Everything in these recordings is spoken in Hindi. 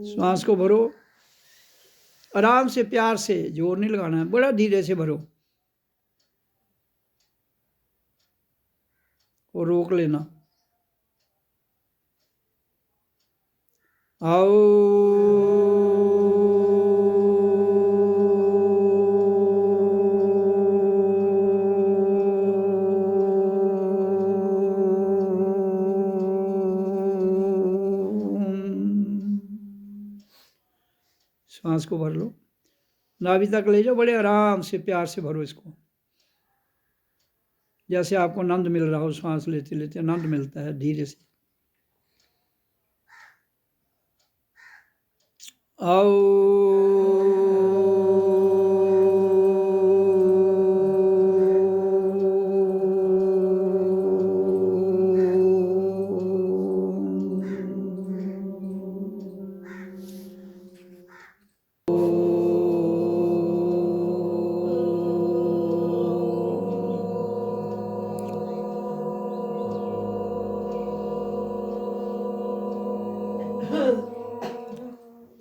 श्वास को भरो, आराम से, प्यार से, जोर नहीं लगाना है, बड़ा धीरे से भरो और रोक लेना। आओ सांस को भर लो, नाभि तक ले जाओ, बड़े आराम से, प्यार से भरो इसको, जैसे आपको आनंद मिल रहा हो, सांस लेते लेते आनंद मिलता है। धीरे से आओ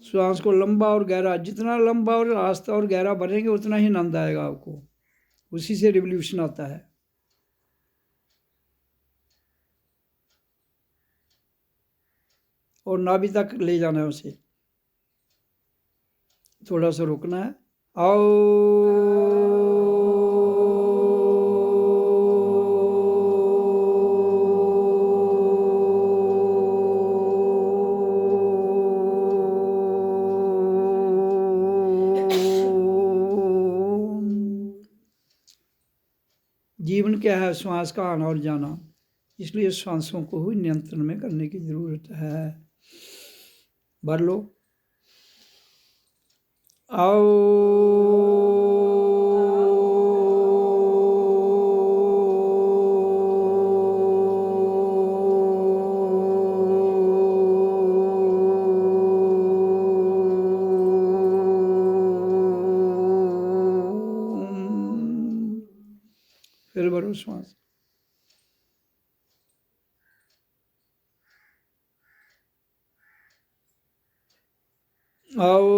श्वास को लंबा और गहरा, जितना लंबा और रास्ता और गहरा भरेंगे उतना ही आनंद आएगा आपको, उसी से रिवोल्यूशन आता है। और नाभि तक ले जाना है उसे, थोड़ा सा रुकना है। आओ जीवन क्या है? श्वास का आना और जाना, इसलिए श्वासों को ही नियंत्रण में करने की जरूरत है। भर लो। आओ फिर भरो श्वास। आओ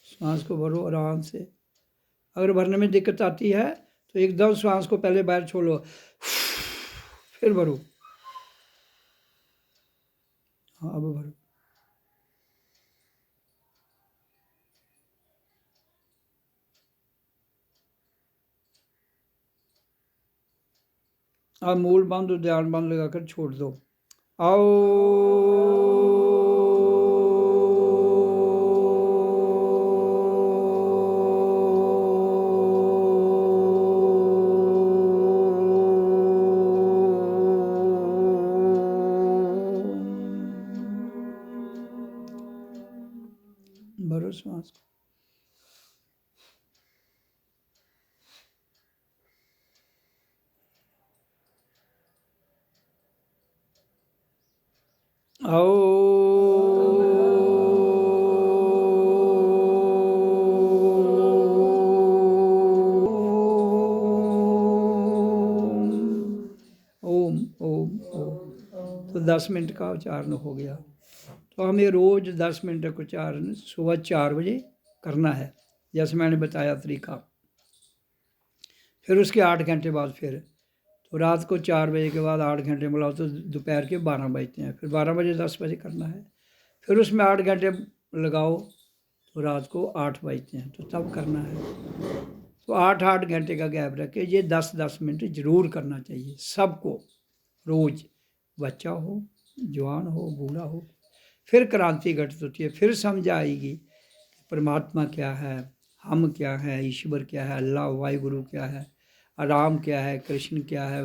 सांस को भरो आराम से। अगर भरने में दिक्कत आती है तो एकदम श्वास को पहले बाहर छोड़ो, फिर भरो। हाँ अब भरो। अब मूल बंद और ध्यान बंद लगाकर छोड़ दो। आओ भरो श्वास को। आओ ओम ओम ओम। तो 10 मिनट का उच्चारण हो गया। तो हमें रोज़ 10 मिनट का उच्चारण सुबह 4 बजे करना है, जैसे मैंने बताया तरीका। फिर उसके 8 घंटे बाद फिर, तो रात को 4 बजे के बाद 8 घंटे मिलाओ तो दोपहर के 12 बजते हैं। फिर 12 बजे 10 बजे करना है, फिर उसमें 8 घंटे लगाओ तो रात को 8 बजते हैं, तो तब करना है। तो 8-8 घंटे का गैप रखे, ये 10-10 मिनट ज़रूर करना चाहिए सबको रोज़, बच्चा हो, जवान हो, बूढ़ा हो। फिर क्रांति घटित होती है, फिर समझ आएगी कि परमात्मा क्या है, हम क्या है, ईश्वर क्या है, अल्लाह वाहिगुरु क्या है, राम क्या है, कृष्ण क्या है,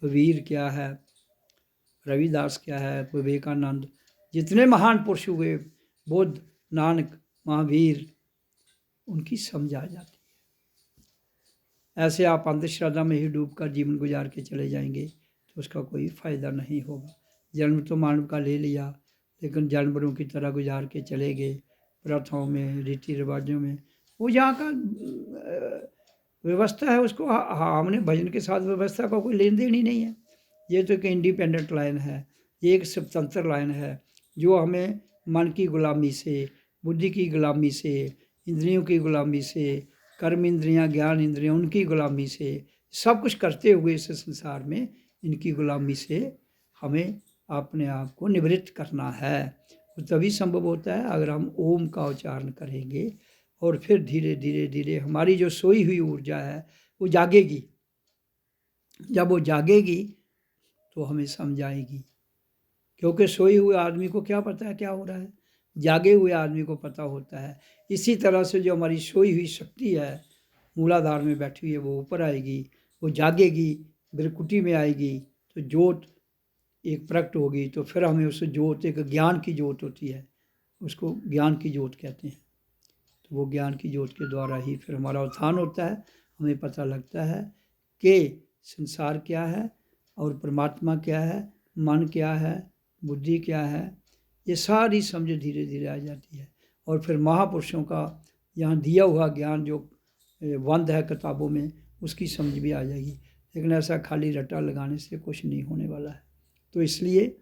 वीर क्या है, रविदास क्या है, विवेकानंद, जितने महान पुरुष हुए, बुद्ध, नानक, महावीर, उनकी समझ आ जाती है। ऐसे आप अंधश्रद्धा में ही डूबकर जीवन गुजार के चले जाएंगे तो उसका कोई फ़ायदा नहीं होगा। जन्म तो मानव का ले लिया, लेकिन जानवरों की तरह गुजार के चले गए, प्रथाओं में, रीति रिवाजों में। वो जहाँ का व्यवस्था है उसको हमने भजन के साथ व्यवस्था का कोई लेन देन ही नहीं है। ये तो एक इंडिपेंडेंट लाइन है, ये एक स्वतंत्र लाइन है जो हमें मन की गुलामी से, बुद्धि की गुलामी से, इंद्रियों की गुलामी से, कर्म इंद्रियां, ज्ञान इंद्रियां, उनकी गुलामी से, सब कुछ करते हुए इस संसार में इनकी गुलामी से हमें अपने आप को निवृत्त करना है। तो तभी संभव होता है अगर हम ओम का उच्चारण करेंगे और फिर धीरे धीरे धीरे हमारी जो सोई हुई ऊर्जा है वो जागेगी। जब वो जागेगी तो हमें समझ आएगी, क्योंकि सोए हुए आदमी को क्या पता है क्या हो रहा है, जागे हुए आदमी को पता होता है। इसी तरह से जो हमारी सोई हुई शक्ति है मूलाधार में बैठी हुई है वो ऊपर आएगी, वो जागेगी, बिरकुटी में आएगी तो ज्योत एक प्रकट होगी। तो फिर हमें उस ज्योत, एक ज्ञान की ज्योत होती है, उसको ज्ञान की ज्योत कहते हैं। तो वो ज्ञान की ज्योत के द्वारा ही फिर हमारा उत्थान होता है। हमें पता लगता है कि संसार क्या है और परमात्मा क्या है, मन क्या है, बुद्धि क्या है, ये सारी समझ धीरे धीरे आ जाती है। और फिर महापुरुषों का यहाँ दिया हुआ ज्ञान जो बंद है किताबों में, उसकी समझ भी आ जाएगी। लेकिन ऐसा खाली रट्टा लगाने से कुछ नहीं होने वाला है। तो इसलिए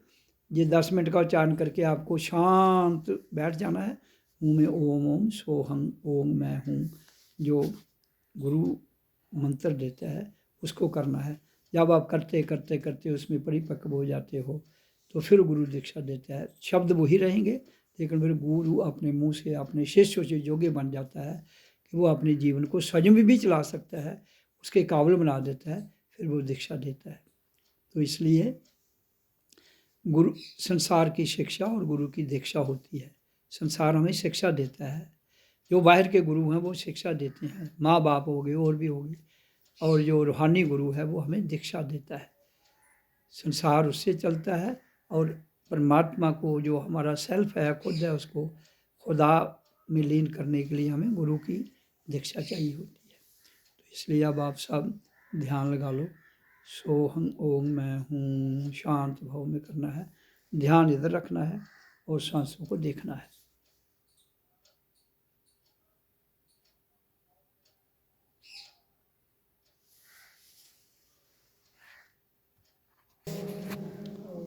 ये 10 मिनट का उच्चारण करके आपको शांत बैठ जाना है। मुँह में ओम ओम सोहम ओम मैं हूँ जो गुरु मंत्र देता है उसको करना है। जब आप करते करते करते उसमें परिपक्व हो जाते हो तो फिर गुरु दीक्षा देता है। शब्द वही रहेंगे लेकिन फिर गुरु अपने मुंह से अपने शिष्यों से योग्य बन जाता है कि वो अपने जीवन को स्वयं भी चला सकता है, उसके काबिल बना देता है, फिर वो दीक्षा देता है। तो इसलिए गुरु संसार की शिक्षा और गुरु की दीक्षा होती है। संसार हमें शिक्षा देता है, जो बाहर के गुरु हैं वो शिक्षा देते हैं, माँ बाप हो गए और भी हो गए, और जो रूहानी गुरु है वो हमें दीक्षा देता है। संसार उससे चलता है और परमात्मा को जो हमारा सेल्फ है, खुद है, उसको खुदा में लीन करने के लिए हमें गुरु की दीक्षा चाहिए होती है। तो इसलिए अब आप सब ध्यान लगा लो। सोहम ओम मैं हूँ, शांत भाव में करना है, ध्यान इधर रखना है और सांसों को देखना है।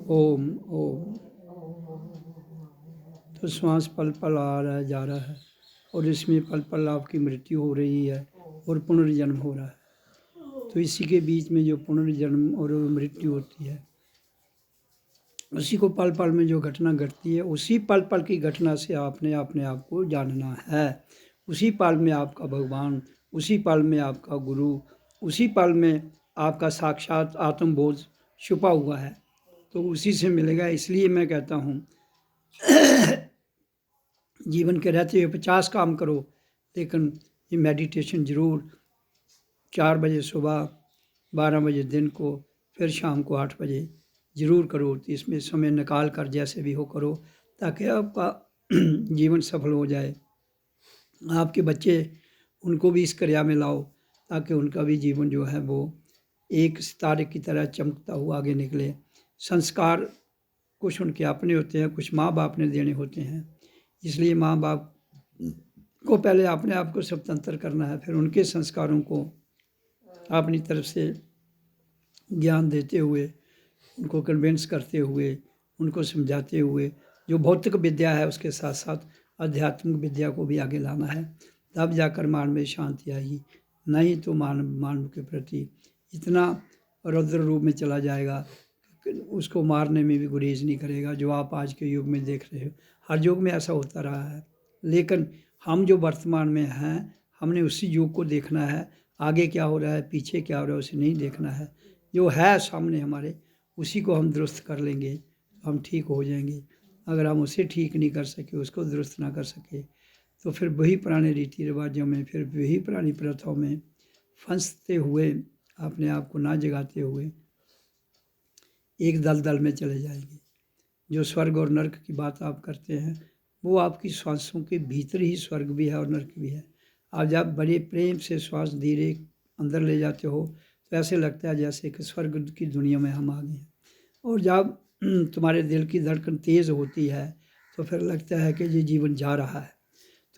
ओम ओम। तो श्वास पल पल आ रहा है, जा रहा है, और इसमें पल पल आपकी मृत्यु हो रही है और पुनर्जन्म हो रहा है। तो इसी के बीच में जो पुनर्जन्म और मृत्यु होती है, उसी को पल पल में जो घटना घटती है, उसी पल पल की घटना से आपने अपने आप को जानना है। उसी पल में आपका भगवान, उसी पल में आपका गुरु, उसी पल में आपका साक्षात आत्मबोध छुपा हुआ है, तो उसी से मिलेगा। इसलिए मैं कहता हूँ जीवन के रहते हुए 50 काम करो, लेकिन ये मेडिटेशन ज़रूर 4 बजे सुबह, 12 बजे दिन को, फिर शाम को 8 बजे ज़रूर करो। तो इसमें समय निकाल कर जैसे भी हो करो, ताकि आपका जीवन सफल हो जाए। आपके बच्चे, उनको भी इस क्रिया में लाओ, ताकि उनका भी जीवन जो है वो एक सितारे की तरह चमकता हुआ आगे निकले। संस्कार कुछ उनके अपने होते हैं, कुछ माँ बाप ने देने होते हैं। इसलिए माँ बाप को पहले अपने आप को स्वतंत्र करना है, फिर उनके संस्कारों को अपनी तरफ से ज्ञान देते हुए, उनको कन्विंस करते हुए, उनको समझाते हुए, जो भौतिक विद्या है उसके साथ साथ आध्यात्मिक विद्या को भी आगे लाना है। तब जाकर मान में शांति आएगी। नहीं तो मानव के प्रति इतना रौद्र रूप में चला जाएगा कि उसको मारने में भी गुरेज नहीं करेगा, जो आप आज के युग में देख रहे हो। हर युग में ऐसा होता रहा है, लेकिन हम जो वर्तमान में हैं, हमने उसी युग को देखना है। आगे क्या हो रहा है, पीछे क्या हो रहा है, उसे नहीं देखना है। जो है सामने हमारे, उसी को हम दुरुस्त कर लेंगे तो हम ठीक हो जाएंगे। अगर हम उसे ठीक नहीं कर सके, उसको दुरुस्त ना कर सके, तो फिर वही पुराने रीति रिवाजों में, फिर वही पुरानी प्रथाओं में फंसते हुए, अपने आप को ना जगाते हुए एक दलदल में चले जाएंगे। जो स्वर्ग और नर्क की बात आप करते हैं, वो आपकी श्वासों के भीतर ही स्वर्ग भी है और नर्क भी है। आप जब बड़े प्रेम से श्वास धीरे अंदर ले जाते हो तो ऐसे लगता है जैसे कि स्वर्ग की दुनिया में हम आ गए हैं। और जब तुम्हारे दिल की धड़कन तेज़ होती है तो फिर लगता है कि ये जीवन जा रहा है।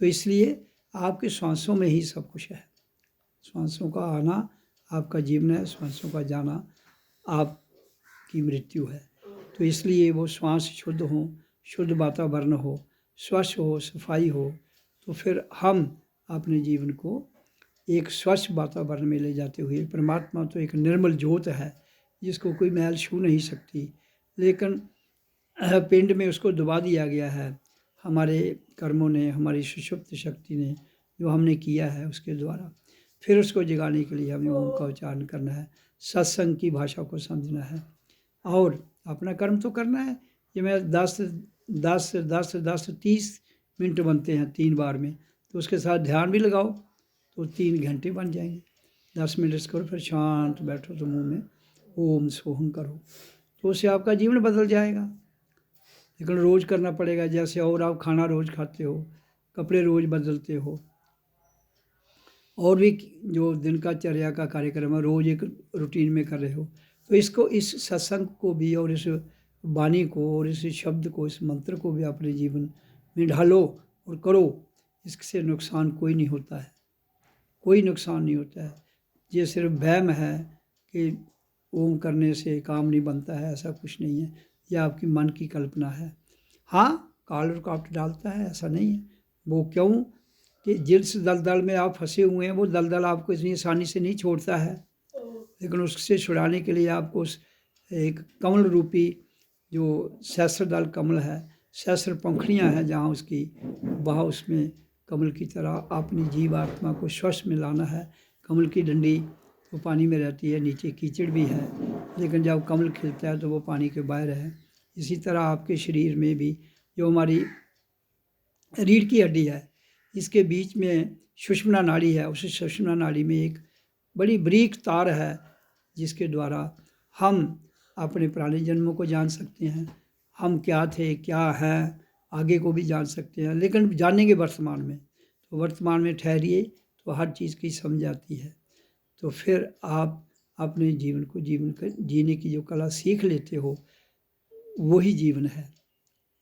तो इसलिए आपके श्वासों में ही सब कुछ है। श्वासों का आना आपका जीवन है, श्वासों का जाना आपकी मृत्यु है। तो इसलिए वो श्वास शुद्ध हो, शुद्ध वातावरण हो, स्वच्छ हो, सफाई हो, तो फिर हम अपने जीवन को एक स्वच्छ वातावरण में ले जाते हुए, परमात्मा तो एक निर्मल ज्योत है जिसको कोई मैल छू नहीं सकती, लेकिन पिंड में उसको दबा दिया गया है हमारे कर्मों ने, हमारी सुषुप्त शक्ति ने, जो हमने किया है उसके द्वारा। फिर उसको जगाने के लिए हमें ओम का उच्चारण करना है, सत्संग की भाषा को समझना है और अपना कर्म तो करना है। ये मैं 10-10-10-10-30 मिनट बनते हैं 3 बार में, तो उसके साथ ध्यान भी लगाओ तो 3 घंटे बन जाएंगे। 10 मिनट करो, फिर शांत बैठो तो मुंह में ओम सोहम करो, तो उससे आपका जीवन बदल जाएगा। लेकिन रोज़ करना पड़ेगा, जैसे और आप खाना रोज़ खाते हो, कपड़े रोज़ बदलते हो, और भी जो दिन का चर्या का कार्यक्रम है रोज़ एक रूटीन में कर रहे हो, तो इसको, इस सत्संग को भी और इस वाणी को और इस शब्द को, इस मंत्र को भी अपने जीवन में ढालो और करो। इससे नुकसान कोई नहीं होता है, कोई नुकसान नहीं होता है। ये सिर्फ वहम है कि ओम करने से काम नहीं बनता है, ऐसा कुछ नहीं है, यह आपकी मन की कल्पना है। हाँ, काल रुकावट डालता है, ऐसा नहीं है। वो क्यों कि जिस दलदल में आप फंसे हुए हैं वो दलदल आपको इतनी आसानी से नहीं छोड़ता है, लेकिन उससे छुड़ाने के लिए आपको एक कमल रूपी जो सहस्त्रदल कमल है, सहस्त्र पंखड़ियाँ हैं जहाँ उसकी, वहाँ उसमें कमल की तरह अपनी जीव आत्मा को श्वास में लाना है। कमल की डंडी वो पानी में रहती है, नीचे कीचड़ भी है, लेकिन जब कमल खिलता है तो वो पानी के बाहर है। इसी तरह आपके शरीर में भी जो हमारी रीढ़ की हड्डी है, इसके बीच में सुषुम्ना नाड़ी है, उस सुषुम्ना नाड़ी में एक बड़ी बारीक तार है जिसके द्वारा हम अपने पुराने जन्मों को जान सकते हैं, हम क्या थे क्या हैं, आगे को भी जान सकते हैं, लेकिन जानेंगे वर्तमान में। तो वर्तमान में ठहरिए तो हर चीज़ की समझ आती है। तो फिर आप अपने जीवन को जीने की जो कला सीख लेते हो, वही जीवन है।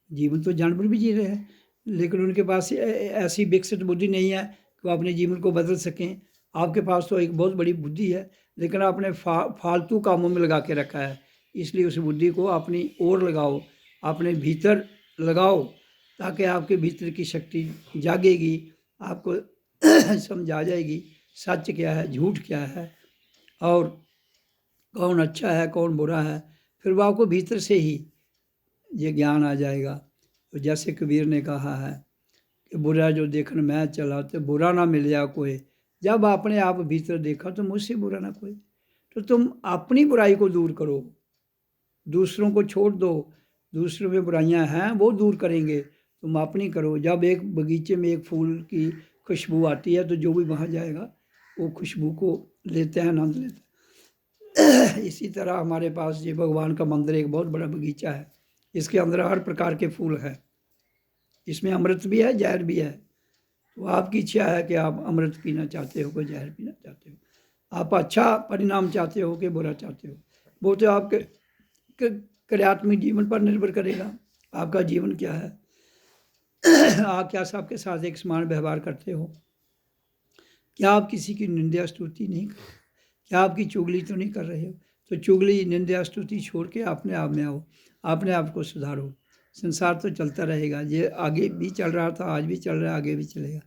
जीवन तो जानवर भी जी रहे हैं, लेकिन उनके पास ऐसी विकसित बुद्धि नहीं है कि वो अपने जीवन को बदल सकें। आपके पास तो एक बहुत बड़ी बुद्धि है, लेकिन आपने फालतू कामों में लगा के रखा है। इसलिए उस बुद्धि को अपनी ओर लगाओ, अपने भीतर लगाओ, ताकि आपके भीतर की शक्ति जागेगी, आपको समझ आ जाएगी सच क्या है, झूठ क्या है, और कौन अच्छा है कौन बुरा है। फिर वो आपको भीतर से ही ये ज्ञान आ जाएगा। तो जैसे कबीर ने कहा है कि बुरा जो देखन मैं चला तो बुरा ना मिल जा कोई, जब आपने आप भीतर देखा तो मुझसे बुरा ना कोई। तो तुम अपनी बुराई को दूर करो, दूसरों को छोड़ दो। दूसरों में बुराइयां हैं वो दूर करेंगे, तुम अपनी करो। जब एक बगीचे में एक फूल की खुशबू आती है तो जो भी वहाँ जाएगा वो खुशबू को लेते हैं, आनंद लेते हैं। इसी तरह हमारे पास ये भगवान का मंदिर एक बहुत बड़ा बगीचा है, इसके अंदर हर प्रकार के फूल हैं, इसमें अमृत भी है जहर भी है। तो आपकी इच्छा है कि आप अमृत पीना चाहते हो कि जहर पीना चाहते हो, आप अच्छा परिणाम चाहते हो कि बुरा चाहते हो, वो तो आपके क्रियात्मक जीवन पर निर्भर करेगा। आपका जीवन क्या है, आप क्या सबके साथ एक समान व्यवहार करते हो, क्या आप किसी की निंदा स्तुति नहीं कर, क्या आपकी चुगली तो नहीं कर रहे हो। तो चुगली निंदा स्तुति छोड़ के अपने आप में आओ, अपने आप को सुधारो। संसार तो चलता रहेगा, ये आगे भी चल रहा था, आज भी चल रहा है, आगे भी चलेगा,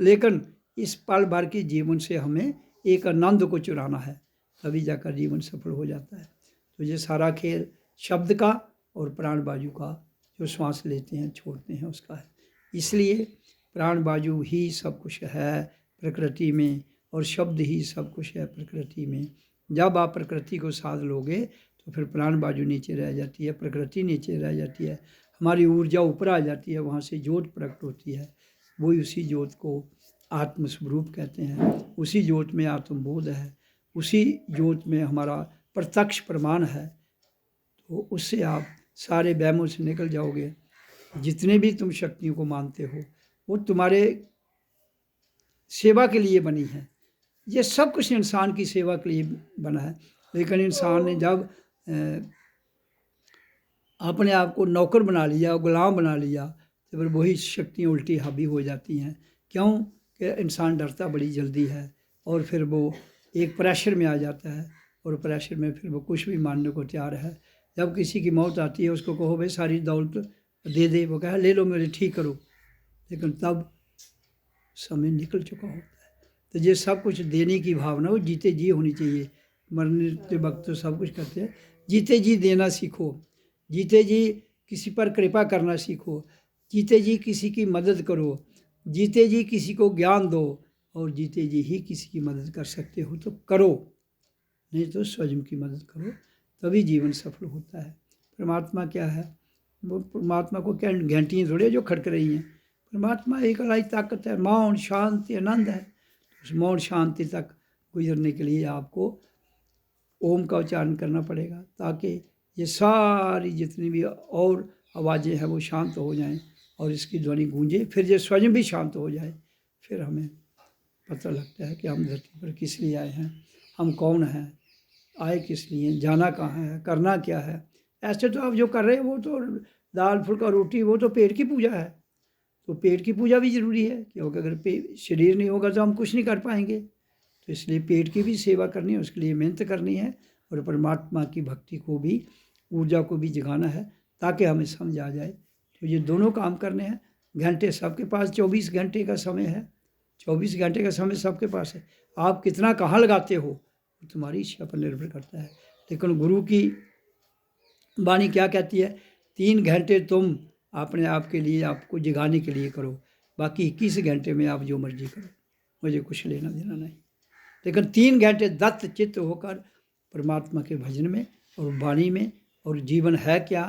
लेकिन इस पल भर के जीवन से हमें एक आनंद को चुराना है, तभी जाकर जीवन सफल हो जाता है। तो ये सारा खेल शब्द का और प्राण बाजू का, जो श्वास लेते हैं छोड़ते हैं, उसका है। इसलिए प्राण बाजू ही सब कुछ है प्रकृति में, और शब्द ही सब कुछ है प्रकृति में। जब आप प्रकृति को साध लोगे तो फिर प्राण बाजू नीचे रह जाती है, प्रकृति नीचे रह जाती है, हमारी ऊर्जा ऊपर आ जाती है, वहाँ से ज्योत प्रकट होती है। वही उसी ज्योत को आत्मस्वरूप कहते हैं, उसी ज्योत में आत्मबोध है, उसी ज्योत में हमारा प्रत्यक्ष प्रमाण है। तो उससे आप सारे वहमों से निकल जाओगे। जितने भी तुम शक्तियों को मानते हो वो तुम्हारे सेवा के लिए बनी है, ये सब कुछ इंसान की सेवा के लिए बना है। लेकिन इंसान ने जब अपने आप को नौकर बना लिया, गुलाम बना लिया, तो फिर वही शक्तियाँ उल्टी हावी हो जाती हैं। क्यों कि इंसान डरता बड़ी जल्दी है और फिर वो एक प्रेशर में आ जाता है और प्रेशर में फिर वो कुछ भी मानने को तैयार है। जब किसी की मौत आती है उसको कहो भाई सारी दौलत दे दे, वो कहे ले लो मेरे ठीक करो, लेकिन तब समय निकल चुका होता है। तो ये सब कुछ देने की भावना वो जीते जी होनी चाहिए। मरने के वक्त तो सब कुछ करते हैं, जीते जी देना सीखो, जीते जी किसी पर कृपा करना सीखो, जीते जी किसी की मदद करो, जीते जी किसी को ज्ञान दो, और जीते जी ही किसी की मदद कर सकते हो तो करो, नहीं तो स्वयं की मदद करो, तभी जीवन सफल होता है। परमात्मा क्या है? वो परमात्मा को क्या घंटियाँ थोड़ी जो खड़क रही हैं। परमात्मा एक अलाई ताकत है, मौन शांति आनंद है। उस मौन शांति तक गुजरने के लिए आपको ओम का उच्चारण करना पड़ेगा, ताकि ये सारी जितनी भी और आवाज़ें हैं वो शांत हो जाएं और इसकी ध्वनि गूंजे, फिर ये स्वयं भी शांत हो जाए। फिर हमें पता लगता है कि हम धरती पर किस लिए आए हैं, हम कौन हैं, आए किस लिए, जाना कहाँ है, करना क्या है। ऐसे तो आप जो कर रहे हैं वो तो दाल फुल्का रोटी, वो तो पेट की पूजा है। तो पेट की पूजा भी ज़रूरी है, क्योंकि अगर शरीर नहीं होगा तो हम कुछ नहीं कर पाएंगे। तो इसलिए पेट की भी सेवा करनी है, उसके लिए मेहनत करनी है, और परमात्मा की भक्ति को भी, ऊर्जा को भी जगाना है, ताकि हमें समझ आ जाए। तो ये दोनों काम करने हैं। घंटे सबके पास 24 घंटे का समय है, 24 घंटे का समय सबके पास है। आप कितना कहाँ लगाते हो वो तुम्हारी इच्छा पर निर्भर करता है। लेकिन गुरु की वाणी क्या कहती है? 3 घंटे तुम अपने आप के लिए, आपको जगाने के लिए करो, बाकी 21 घंटे में आप जो मर्जी करो, मुझे कुछ लेना देना नहीं। लेकिन 3 घंटे दत्त चित्त होकर परमात्मा के भजन में और वाणी में, और जीवन है क्या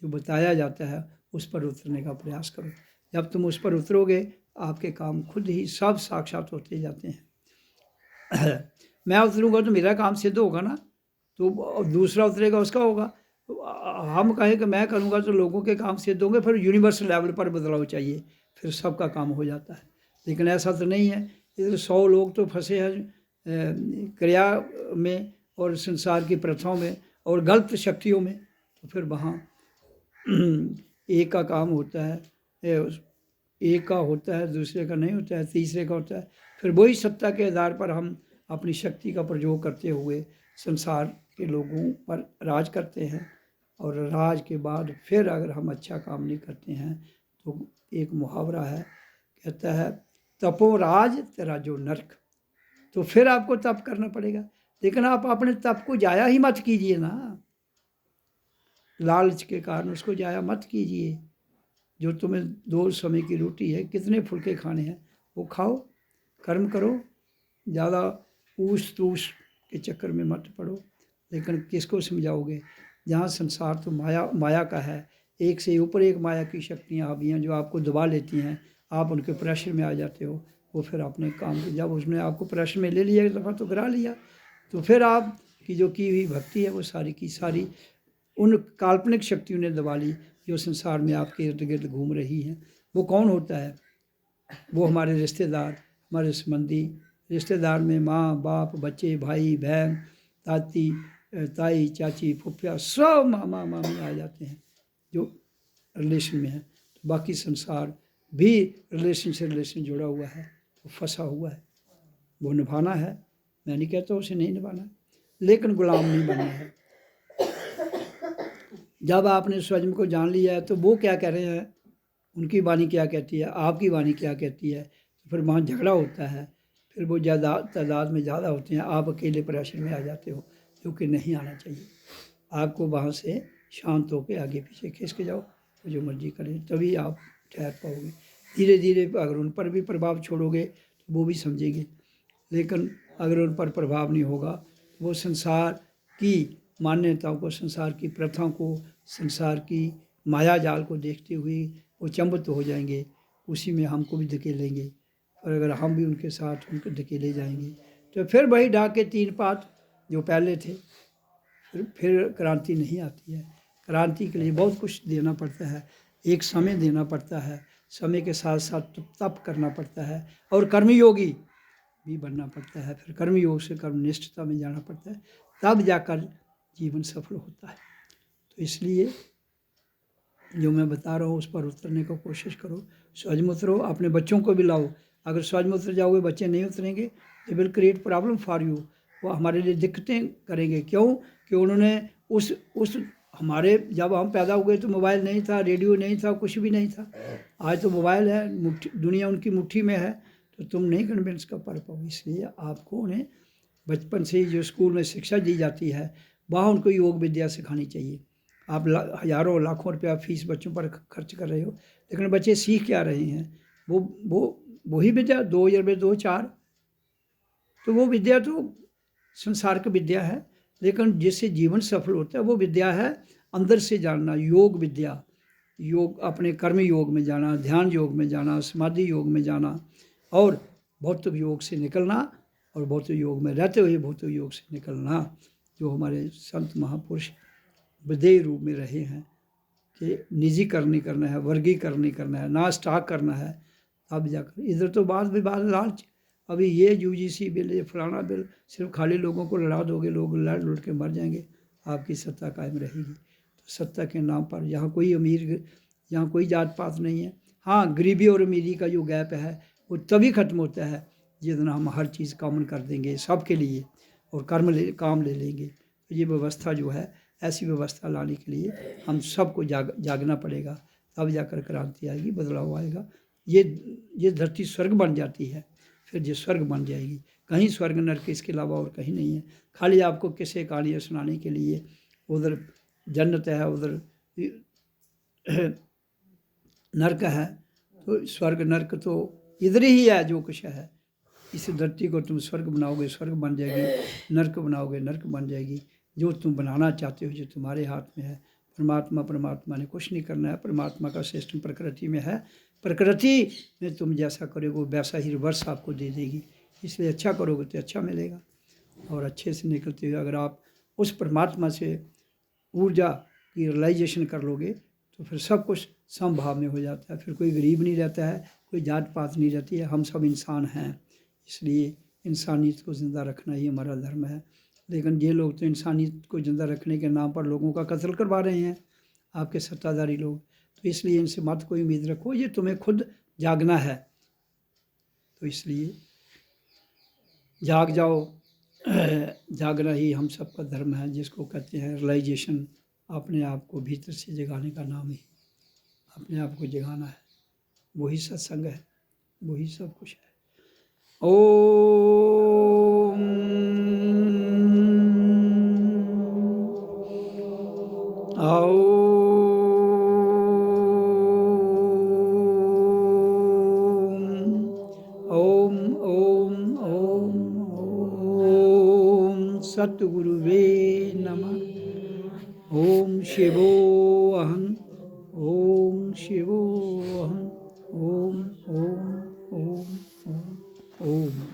जो बताया जाता है उस पर उतरने का प्रयास करो। जब तुम उस पर उतरोगे आपके काम खुद ही सब साक्षात होते जाते हैं। मैं उतरूँगा तो मेरा काम सिद्ध होगा ना, तो दूसरा उतरेगा उसका होगा। तो हम कहें कि मैं करूँगा तो लोगों के काम सिद्ध होंगे, फिर यूनिवर्सल लेवल पर बदलाव चाहिए, फिर सबका काम हो जाता है। लेकिन ऐसा तो नहीं है। इधर 100 लोग तो फंसे हैं क्रिया में और संसार की प्रथाओं में और गलत शक्तियों में, तो फिर वहाँ एक का काम होता है, एक का होता है, दूसरे का नहीं होता है, तीसरे का होता है। फिर वही सत्ता के आधार पर हम अपनी शक्ति का प्रयोग करते हुए संसार के लोगों पर राज करते हैं, और राज के बाद फिर अगर हम अच्छा काम नहीं करते हैं तो एक मुहावरा है, कहता है तपो राज तेरा जो नरक। तो फिर आपको तप करना पड़ेगा, लेकिन आप अपने तप को जाया ही मत कीजिए ना, लालच के कारण उसको जाया मत कीजिए। जो तुम्हें 2 समय की रोटी है, कितने फुलके खाने हैं वो खाओ, कर्म करो, ज़्यादा ऊस तूस के चक्कर में मत पड़ो। लेकिन किसको समझाओगे? जहाँ संसार तो माया का है, एक से ऊपर एक माया की शक्तियाँ हावी हैं जो आपको दबा लेती हैं, आप उनके प्रेशर में आ जाते हो। वो फिर अपने काम को, जब उसने आपको प्रेशर में ले लिया एक दफ़ा तो गिरा लिया, तो फिर आप की जो की हुई भक्ति है वो सारी की सारी उन काल्पनिक शक्तियों ने दबा ली जो संसार में आपके इर्द गिर्द घूम रही हैं। वो कौन होता है? वो हमारे रिश्तेदार, हमारे संबंधी। रिश्तेदार में माँ बाप, बच्चे, भाई बहन, ताती ताई, चाची, फुफिया, सब मामा मामी आ जाते हैं जो रिलेशन में है। तो बाकी संसार भी रिलेशन से रिलेशन जुड़ा हुआ है, तो फंसा हुआ है, वो निभाना है। मैं नहीं कहता उसे नहीं निभाना, लेकिन गुलाम नहीं बनना है। जब आपने स्वयं को जान लिया है तो वो क्या कह रहे हैं, उनकी वाणी क्या कहती है, आपकी वाणी क्या कहती है, तो फिर वहाँ झगड़ा होता है। फिर वो ज़्यादा तादाद में ज़्यादा होते हैं, आप अकेले प्रेशर में आ जाते हो, जो कि नहीं आना चाहिए। आपको वहाँ से शांत होकर आगे पीछे खिसक जाओ, तो जो मर्जी करें, तभी आप ठहर पाओगे। धीरे धीरे अगर उन पर भी प्रभाव छोड़ोगे तो वो भी समझेंगे, लेकिन अगर उन पर प्रभाव नहीं होगा तो वो संसार की मान्यताओं को, संसार की प्रथाओं को, संसार की माया जाल को देखते हुए वो चंबित हो जाएंगे, उसी में हमको भी धकेलेंगे। और अगर हम भी उनके साथ उनको धकेले जाएंगे तो फिर वही डाके 3 पात जो पहले थे, फिर क्रांति नहीं आती है। क्रांति के लिए बहुत कुछ देना पड़ता है, एक समय देना पड़ता है, समय के साथ साथ तप करना पड़ता है, और कर्मयोगी भी बनना पड़ता है। फिर कर्मयोग से कर्मनिष्ठता में जाना पड़ता है, तब जाकर जीवन सफल होता है। तो इसलिए जो मैं बता रहा हूँ उस पर उतरने की कोशिश करो, सहज में उतरो, अपने बच्चों को भी लाओ। अगर सहज में उतर जाओगे, बच्चे नहीं उतरेंगे, they will create problem for you, वो हमारे लिए दिक्कतें करेंगे। क्यों? कि उन्होंने उस हमारे जब हम पैदा हुए तो मोबाइल नहीं था, रेडियो नहीं था, कुछ भी नहीं था। आज तो मोबाइल है, दुनिया उनकी मुट्ठी में है, तो तुम नहीं कन्विंस कर पाओ। इसलिए आपको उन्हें बचपन से ही जो स्कूल में शिक्षा दी जाती है, वहाँ उनको योग विद्या सिखानी चाहिए। आप हज़ारों लाखों रुपया फीस बच्चों पर खर्च कर रहे हो, लेकिन बच्चे सीख क्या रहे हैं? वही विद्या 2 × 2 4, तो वो विद्या तो संसार की विद्या है, लेकिन जिससे जीवन सफल होता है वो विद्या है अंदर से जानना, योग विद्या। योग, अपने कर्म योग में जाना, ध्यान योग में जाना, समाधि योग में जाना, और भौतिक योग से निकलना, और भौतिक योग में रहते हुए भौतिक योग से निकलना। जो हमारे संत महापुरुष विधेय रूप में रहे हैं कि निजीकरण नहीं करना है, वर्गीकरण नहीं करना है, ना स्टॉक करना है, अब जाकर। इधर तो बाद लालच, अभी ये यूजीसी बिल, ये फलाना बिल, सिर्फ खाली लोगों को लड़ा दोगे, लोग लड़ लुट के मर जाएंगे, आपकी सत्ता कायम रहेगी। तो सत्ता के नाम पर यहाँ कोई अमीर, यहाँ कोई जात पात नहीं है। हाँ, गरीबी और अमीरी का जो गैप है वो तभी खत्म होता है जितना हम हर चीज़ कॉमन कर देंगे सबके लिए, और काम ले लेंगे। तो ये व्यवस्था जो है, ऐसी व्यवस्था लाने के लिए हम सबको जागना पड़ेगा, तब जाकर क्रांति आएगी, बदलाव आएगा। ये धरती स्वर्ग बन जाती है, फिर ये स्वर्ग बन जाएगी। कहीं स्वर्ग नरक इसके अलावा और कहीं नहीं है। खाली आपको किसे कहानियाँ सुनाने के लिए उधर जन्नत है, उधर नरक है, तो स्वर्ग नरक तो इधर ही है। जो कुछ है, इस धरती को तुम स्वर्ग बनाओगे, स्वर्ग बन जाएगी, नरक बनाओगे, नरक बन जाएगी। जो तुम बनाना चाहते हो, जो तुम्हारे हाथ में है। परमात्मा ने कुछ नहीं करना है। परमात्मा का सिस्टम प्रकृति में है, प्रकृति में तुम जैसा करोगे वैसा ही रिवर्स आपको दे देगी। इसलिए अच्छा करोगे तो अच्छा मिलेगा, और अच्छे से निकलते हुए अगर आप उस परमात्मा से ऊर्जा की रियलाइजेशन कर लोगे तो फिर सब कुछ समभाव में हो जाता है। फिर कोई गरीब नहीं रहता है, कोई जात पात नहीं रहती है, हम सब इंसान हैं। इसलिए इंसानियत को ज़िंदा रखना ही हमारा धर्म है। लेकिन ये लोग तो इंसानियत को ज़िंदा रखने के नाम पर लोगों का कत्ल करवा रहे हैं, आपके सत्ताधारी लोग। तो इसलिए इनसे मत कोई उम्मीद रखो, ये तुम्हें खुद जागना है। तो इसलिए जाग जाओ। जागना ही हम सबका धर्म है, जिसको कहते हैं रियलाइजेशन। अपने आप को भीतर से जगाने का नाम ही अपने आप को जगाना है। वही सत्संग है, वही सब कुछ है। ओम आओ, ओम ओम ओम ओम सतगुरुवे नमः। ओम शिवोऽहं, ओम शिवोऽहं, ओम ओम ओम ओम ओम।